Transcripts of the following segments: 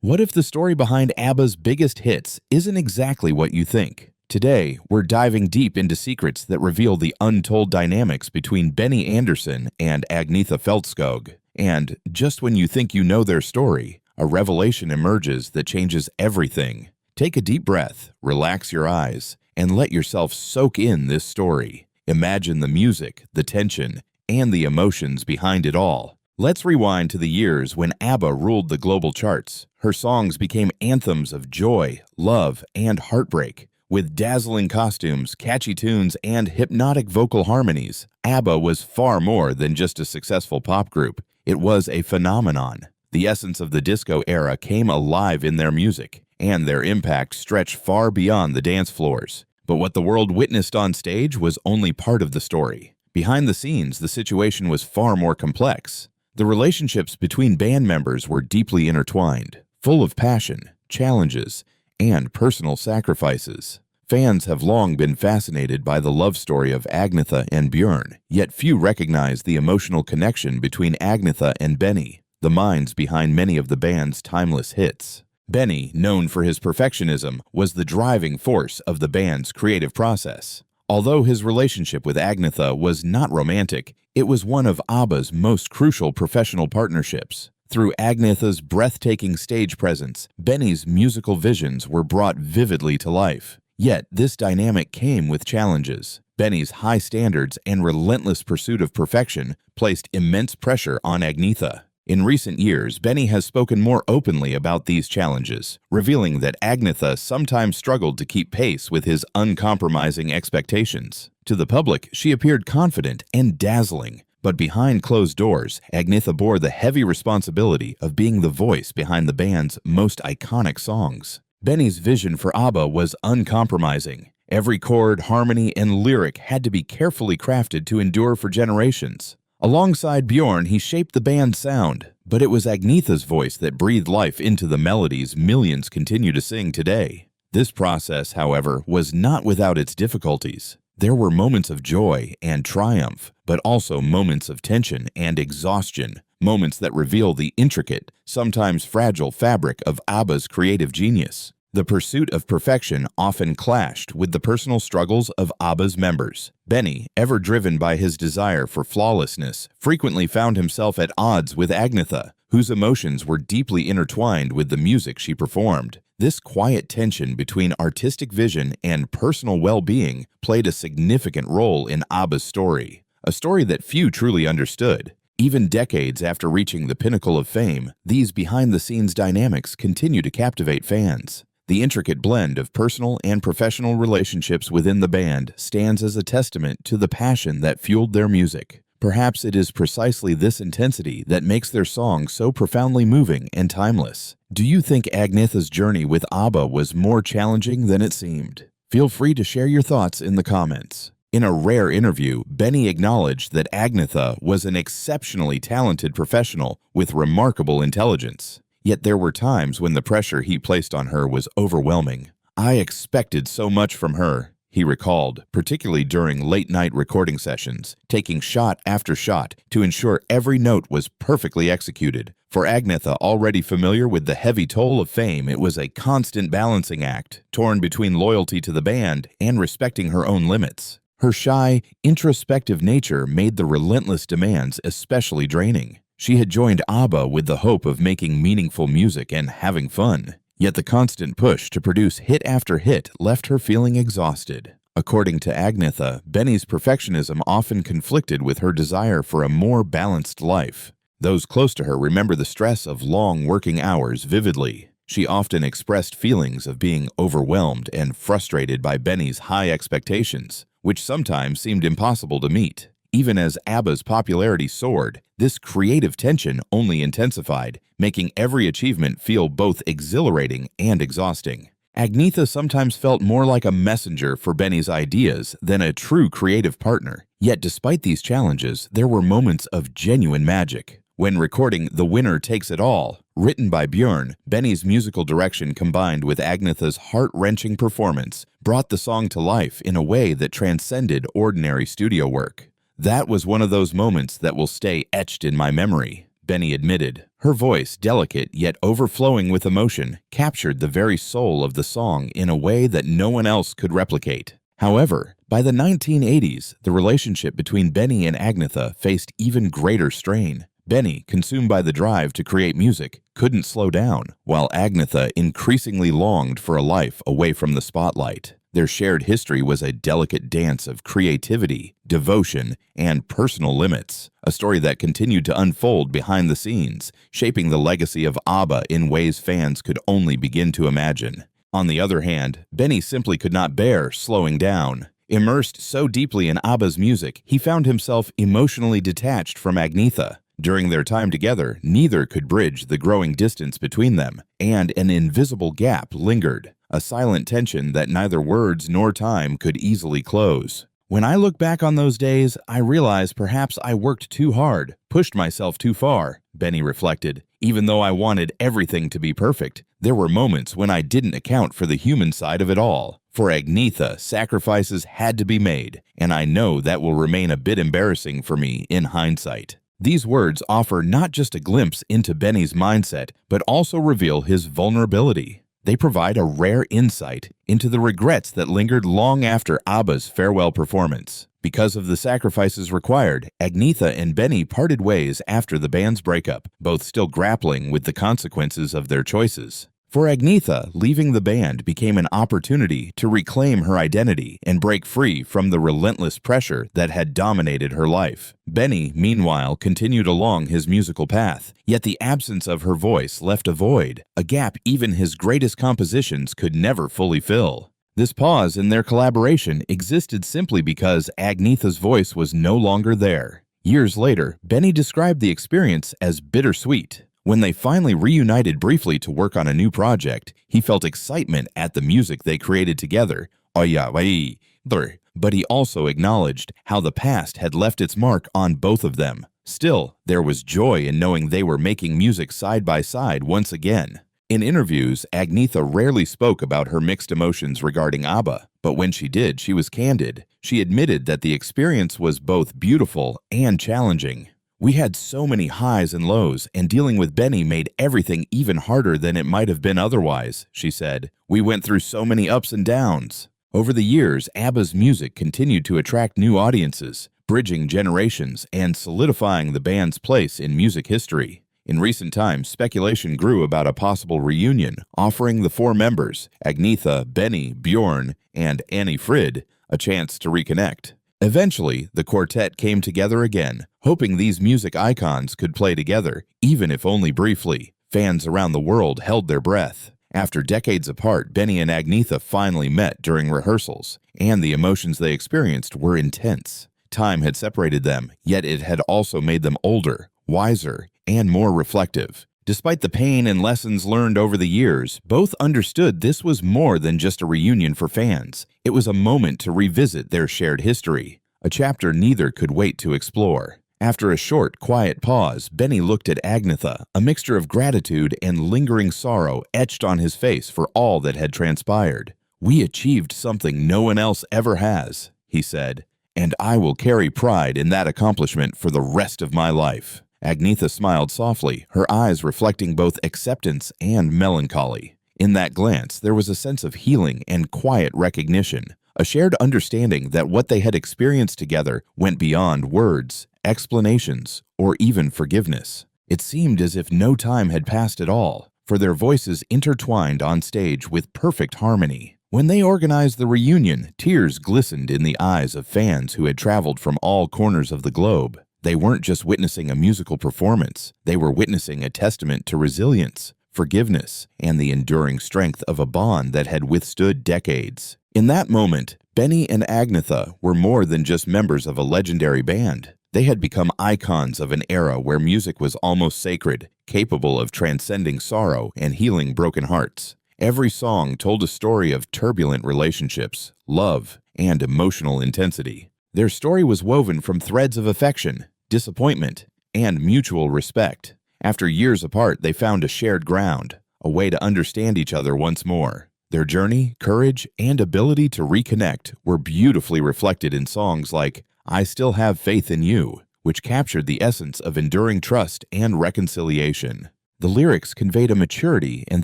What if the story behind ABBA's biggest hits isn't exactly what you think? Today, we're diving deep into secrets that reveal the untold dynamics between Benny Andersson and Agnecie Faltskog. And just when you think you know their story, a revelation emerges that changes everything. Take a deep breath, relax your eyes, and let yourself soak in this story. Imagine the music, the tension, and the emotions behind it all. Let's rewind to the years when ABBA ruled the global charts. Her songs became anthems of joy, love, and heartbreak. With dazzling costumes, catchy tunes, and hypnotic vocal harmonies, ABBA was far more than just a successful pop group. It was a phenomenon. The essence of the disco era came alive in their music, and their impact stretched far beyond the dance floors. But what the world witnessed on stage was only part of the story. Behind the scenes, the situation was far more complex. The relationships between band members were deeply intertwined, full of passion, challenges, and personal sacrifices. Fans have long been fascinated by the love story of Agnetha and Björn, yet few recognize the emotional connection between Agnetha and Benny, the minds behind many of the band's timeless hits. Benny, known for his perfectionism, was the driving force of the band's creative process. Although his relationship with Agnetha was not romantic, it was one of ABBA's most crucial professional partnerships. Through Agnetha's breathtaking stage presence, Benny's musical visions were brought vividly to life. Yet, this dynamic came with challenges. Benny's high standards and relentless pursuit of perfection placed immense pressure on Agnetha. In recent years, Benny has spoken more openly about these challenges, revealing that Agnetha sometimes struggled to keep pace with his uncompromising expectations. To the public, she appeared confident and dazzling, but behind closed doors, Agnetha bore the heavy responsibility of being the voice behind the band's most iconic songs. Benny's vision for ABBA was uncompromising. Every chord, harmony, and lyric had to be carefully crafted to endure for generations. Alongside Björn, he shaped the band's sound, but it was Agnetha's voice that breathed life into the melodies millions continue to sing today. This process, however, was not without its difficulties. There were moments of joy and triumph, but also moments of tension and exhaustion, moments that reveal the intricate, sometimes fragile fabric of ABBA's creative genius. The pursuit of perfection often clashed with the personal struggles of ABBA's members. Benny, ever driven by his desire for flawlessness, frequently found himself at odds with Agnetha, whose emotions were deeply intertwined with the music she performed. This quiet tension between artistic vision and personal well-being played a significant role in ABBA's story, a story that few truly understood. Even decades after reaching the pinnacle of fame, these behind-the-scenes dynamics continue to captivate fans. The intricate blend of personal and professional relationships within the band stands as a testament to the passion that fueled their music. Perhaps it is precisely this intensity that makes their songs so profoundly moving and timeless. Do you think Agnetha's journey with ABBA was more challenging than it seemed? Feel free to share your thoughts in the comments. In a rare interview, Benny acknowledged that Agnetha was an exceptionally talented professional with remarkable intelligence. Yet there were times when the pressure he placed on her was overwhelming. "I expected so much from her," he recalled, particularly during late-night recording sessions, taking shot after shot to ensure every note was perfectly executed. For Agnetha, already familiar with the heavy toll of fame, it was a constant balancing act, torn between loyalty to the band and respecting her own limits. Her shy, introspective nature made the relentless demands especially draining. She had joined ABBA with the hope of making meaningful music and having fun. Yet the constant push to produce hit after hit left her feeling exhausted. According to Agnetha, Benny's perfectionism often conflicted with her desire for a more balanced life. Those close to her remember the stress of long working hours vividly. She often expressed feelings of being overwhelmed and frustrated by Benny's high expectations, which sometimes seemed impossible to meet. Even as ABBA's popularity soared, this creative tension only intensified, making every achievement feel both exhilarating and exhausting. Agnetha sometimes felt more like a messenger for Benny's ideas than a true creative partner. Yet despite these challenges, there were moments of genuine magic. When recording "The Winner Takes It All," written by Björn, Benny's musical direction combined with Agnetha's heart-wrenching performance brought the song to life in a way that transcended ordinary studio work. That was one of those moments that will stay etched in my memory. Benny admitted. Her voice, delicate yet overflowing with emotion, captured the very soul of the song in a way that no one else could replicate. However, by the 1980s, the relationship between Benny and Agnetha faced even greater strain. Benny, consumed by the drive to create music, couldn't slow down, while Agnetha increasingly longed for a life away from the spotlight. Their shared history was a delicate dance of creativity, devotion, and personal limits, a story that continued to unfold behind the scenes, shaping the legacy of ABBA in ways fans could only begin to imagine. On the other hand, Benny simply could not bear slowing down. Immersed so deeply in ABBA's music, he found himself emotionally detached from Agnetha. During their time together, neither could bridge the growing distance between them, and an invisible gap lingered, a silent tension that neither words nor time could easily close. When I look back on those days, I realize perhaps I worked too hard, pushed myself too far, Benny reflected. Even though I wanted everything to be perfect, there were moments when I didn't account for the human side of it all. For Agnetha, sacrifices had to be made, and I know that will remain a bit embarrassing for me in hindsight. These words offer not just a glimpse into Benny's mindset, but also reveal his vulnerability. They provide a rare insight into the regrets that lingered long after ABBA's farewell performance. Because of the sacrifices required, Agnetha and Benny parted ways after the band's breakup, both still grappling with the consequences of their choices. For Agnetha, leaving the band became an opportunity to reclaim her identity and break free from the relentless pressure that had dominated her life. Benny, meanwhile, continued along his musical path, yet the absence of her voice left a void, a gap even his greatest compositions could never fully fill. This pause in their collaboration existed simply because Agnetha's voice was no longer there. Years later, Benny described the experience as bittersweet. When they finally reunited briefly to work on a new project, he felt excitement at the music they created together, but he also acknowledged how the past had left its mark on both of them. Still, there was joy in knowing they were making music side by side once again. In interviews, Agnetha rarely spoke about her mixed emotions regarding ABBA, but when she did, she was candid. She admitted that the experience was both beautiful and challenging. We had so many highs and lows, and dealing with Benny made everything even harder than it might have been otherwise, she said. We went through so many ups and downs. Over the years, ABBA's music continued to attract new audiences, bridging generations and solidifying the band's place in music history. In recent times, speculation grew about a possible reunion, offering the four members, Agnetha, Benny, Bjorn, and Annie Frid, a chance to reconnect. Eventually, the quartet came together again, hoping these music icons could play together, even if only briefly. Fans around the world held their breath. After decades apart, Benny and Agnetha finally met during rehearsals, and the emotions they experienced were intense. Time had separated them, yet it had also made them older, wiser, and more reflective. Despite the pain and lessons learned over the years, both understood this was more than just a reunion for fans. It was a moment to revisit their shared history, a chapter neither could wait to explore. After a short, quiet pause, Benny looked at Agnetha, a mixture of gratitude and lingering sorrow etched on his face for all that had transpired. "We achieved something no one else ever has," he said, "and I will carry pride in that accomplishment for the rest of my life." Agnetha smiled softly, her eyes reflecting both acceptance and melancholy. In that glance, there was a sense of healing and quiet recognition, a shared understanding that what they had experienced together went beyond words, explanations, or even forgiveness. It seemed as if no time had passed at all, for their voices intertwined on stage with perfect harmony. When they organized the reunion, tears glistened in the eyes of fans who had traveled from all corners of the globe. They weren't just witnessing a musical performance, they were witnessing a testament to resilience, forgiveness, and the enduring strength of a bond that had withstood decades. In that moment, Benny and Agnetha were more than just members of a legendary band. They had become icons of an era where music was almost sacred, capable of transcending sorrow and healing broken hearts. Every song told a story of turbulent relationships, love, and emotional intensity. Their story was woven from threads of affection, disappointment, and mutual respect. After years apart, they found a shared ground, a way to understand each other once more. Their journey, courage, and ability to reconnect were beautifully reflected in songs like "I Still Have Faith in You," which captured the essence of enduring trust and reconciliation. The lyrics conveyed a maturity and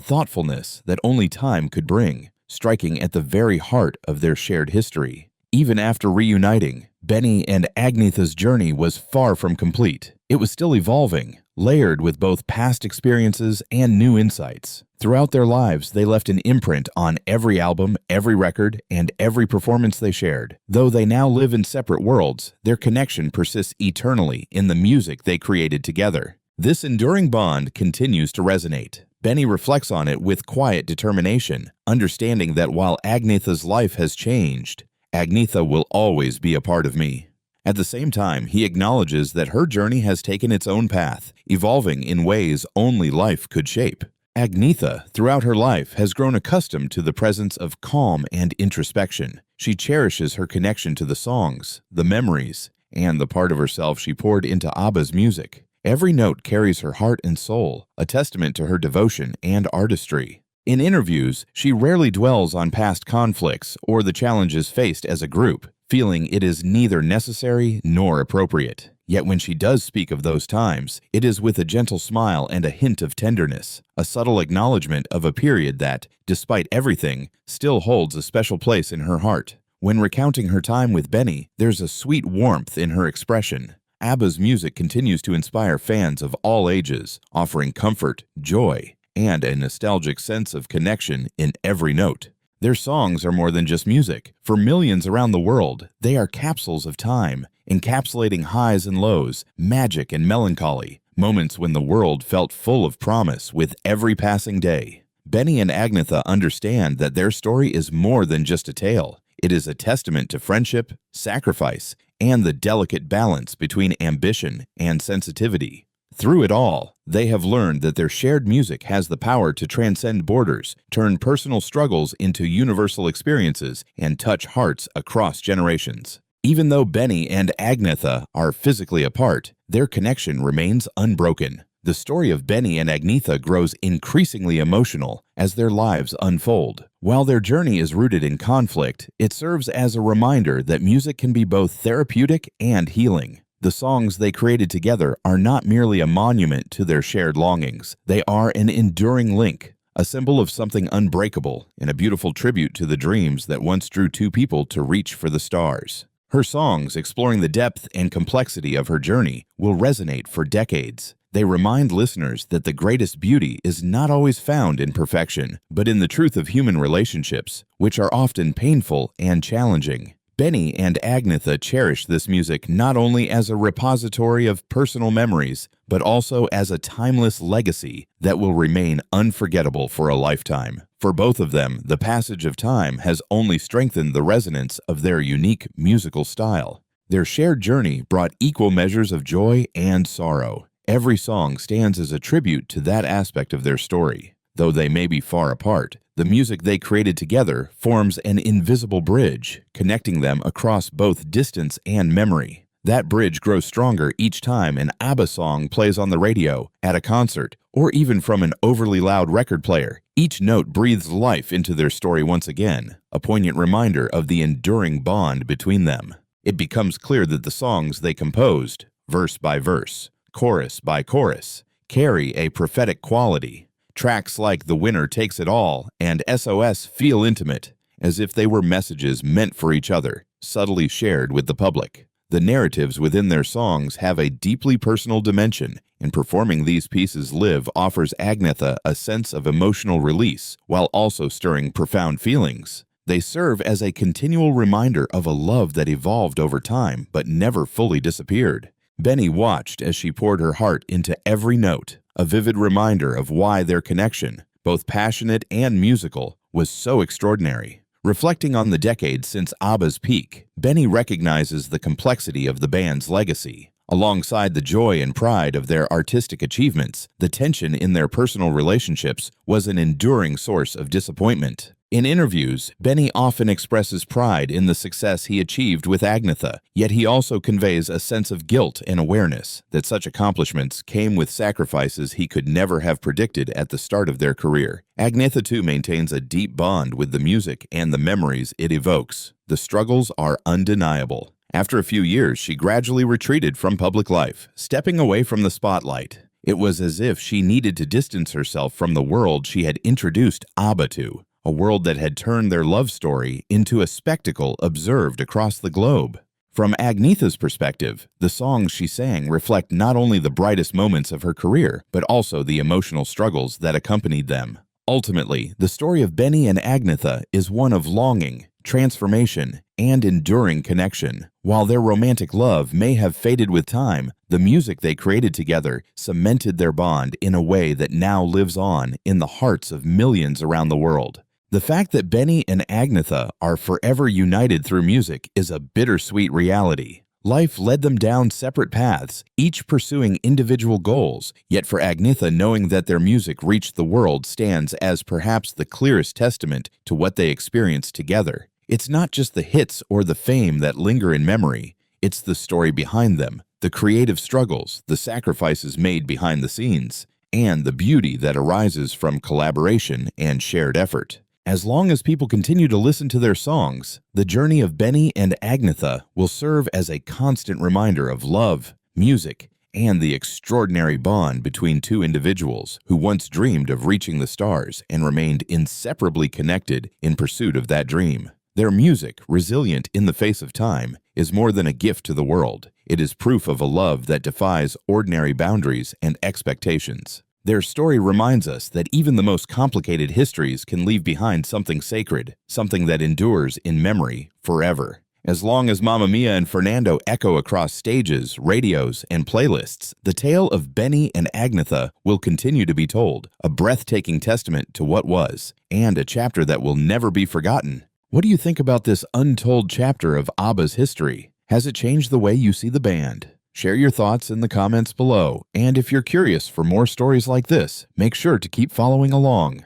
thoughtfulness that only time could bring, striking at the very heart of their shared history. Even after reuniting, Benny and Agnethe's journey was far from complete. It was still evolving, layered with both past experiences and new insights. Throughout their lives, they left an imprint on every album, every record, and every performance they shared. Though they now live in separate worlds, their connection persists eternally in the music they created together. This enduring bond continues to resonate. Benny reflects on it with quiet determination, understanding that while Agnethe's life has changed, Agnetha will always be a part of me. At the same time, he acknowledges that her journey has taken its own path, evolving in ways only life could shape. Agnetha, throughout her life, has grown accustomed to the presence of calm and introspection. She cherishes her connection to the songs, the memories, and the part of herself she poured into ABBA's music. Every note carries her heart and soul, a testament to her devotion and artistry. In interviews, she rarely dwells on past conflicts or the challenges faced as a group, feeling it is neither necessary nor appropriate. Yet when she does speak of those times, it is with a gentle smile and a hint of tenderness, a subtle acknowledgement of a period that, despite everything, still holds a special place in her heart. When recounting her time with Benny, there's a sweet warmth in her expression. ABBA's music continues to inspire fans of all ages, offering comfort, joy, and a nostalgic sense of connection in every note. Their songs are more than just music. For millions around the world, they are capsules of time, encapsulating highs and lows, magic and melancholy, moments when the world felt full of promise with every passing day. Benny and Agnetha understand that their story is more than just a tale. It is a testament to friendship, sacrifice, and the delicate balance between ambition and sensitivity. Through it all, they have learned that their shared music has the power to transcend borders, turn personal struggles into universal experiences, and touch hearts across generations. Even though Benny and Agnetha are physically apart, their connection remains unbroken. The story of Benny and Agnetha grows increasingly emotional as their lives unfold. While their journey is rooted in conflict, it serves as a reminder that music can be both therapeutic and healing. The songs they created together are not merely a monument to their shared longings. They are an enduring link, a symbol of something unbreakable, and a beautiful tribute to the dreams that once drew two people to reach for the stars. Her songs, exploring the depth and complexity of her journey, will resonate for decades. They remind listeners that the greatest beauty is not always found in perfection, but in the truth of human relationships, which are often painful and challenging. Benny and Agnetha cherish this music not only as a repository of personal memories, but also as a timeless legacy that will remain unforgettable for a lifetime. For both of them, the passage of time has only strengthened the resonance of their unique musical style. Their shared journey brought equal measures of joy and sorrow. Every song stands as a tribute to that aspect of their story. Though they may be far apart, the music they created together forms an invisible bridge, connecting them across both distance and memory. That bridge grows stronger each time an ABBA song plays on the radio, at a concert, or even from an overly loud record player. Each note breathes life into their story once again, a poignant reminder of the enduring bond between them. It becomes clear that the songs they composed, verse by verse, chorus by chorus, carry a prophetic quality. Tracks like The Winner Takes It All and SOS feel intimate, as if they were messages meant for each other, subtly shared with the public. The narratives within their songs have a deeply personal dimension, and performing these pieces live offers Agnetha a sense of emotional release while also stirring profound feelings. They serve as a continual reminder of a love that evolved over time but never fully disappeared. Benny watched as she poured her heart into every note, a vivid reminder of why their connection, both passionate and musical, was so extraordinary. Reflecting on the decades since ABBA's peak, Benny recognizes the complexity of the band's legacy. Alongside the joy and pride of their artistic achievements, the tension in their personal relationships was an enduring source of disappointment. In interviews, Benny often expresses pride in the success he achieved with Agnetha, yet he also conveys a sense of guilt and awareness that such accomplishments came with sacrifices he could never have predicted at the start of their career. Agnetha too maintains a deep bond with the music and the memories it evokes. The struggles are undeniable. After a few years, she gradually retreated from public life, stepping away from the spotlight. It was as if she needed to distance herself from the world she had introduced ABBA to, a world that had turned their love story into a spectacle observed across the globe. From Agnethe's perspective, the songs she sang reflect not only the brightest moments of her career, but also the emotional struggles that accompanied them. Ultimately, the story of Benny and Agnetha is one of longing, transformation, and enduring connection. While their romantic love may have faded with time, the music they created together cemented their bond in a way that now lives on in the hearts of millions around the world. The fact that Benny and Agnetha are forever united through music is a bittersweet reality. Life led them down separate paths, each pursuing individual goals, yet for Agnetha, knowing that their music reached the world stands as perhaps the clearest testament to what they experienced together. It's not just the hits or the fame that linger in memory, it's the story behind them, the creative struggles, the sacrifices made behind the scenes, and the beauty that arises from collaboration and shared effort. As long as people continue to listen to their songs, the journey of Benny and Agnetha will serve as a constant reminder of love, music, and the extraordinary bond between two individuals who once dreamed of reaching the stars and remained inseparably connected in pursuit of that dream. Their music, resilient in the face of time, is more than a gift to the world. It is proof of a love that defies ordinary boundaries and expectations. Their story reminds us that even the most complicated histories can leave behind something sacred, something that endures in memory forever. As long as Mamma Mia and Fernando echo across stages, radios, and playlists, the tale of Benny and Agnetha will continue to be told, a breathtaking testament to what was, and a chapter that will never be forgotten. What do you think about this untold chapter of ABBA's history? Has it changed the way you see the band? Share your thoughts in the comments below, and if you're curious for more stories like this, make sure to keep following along.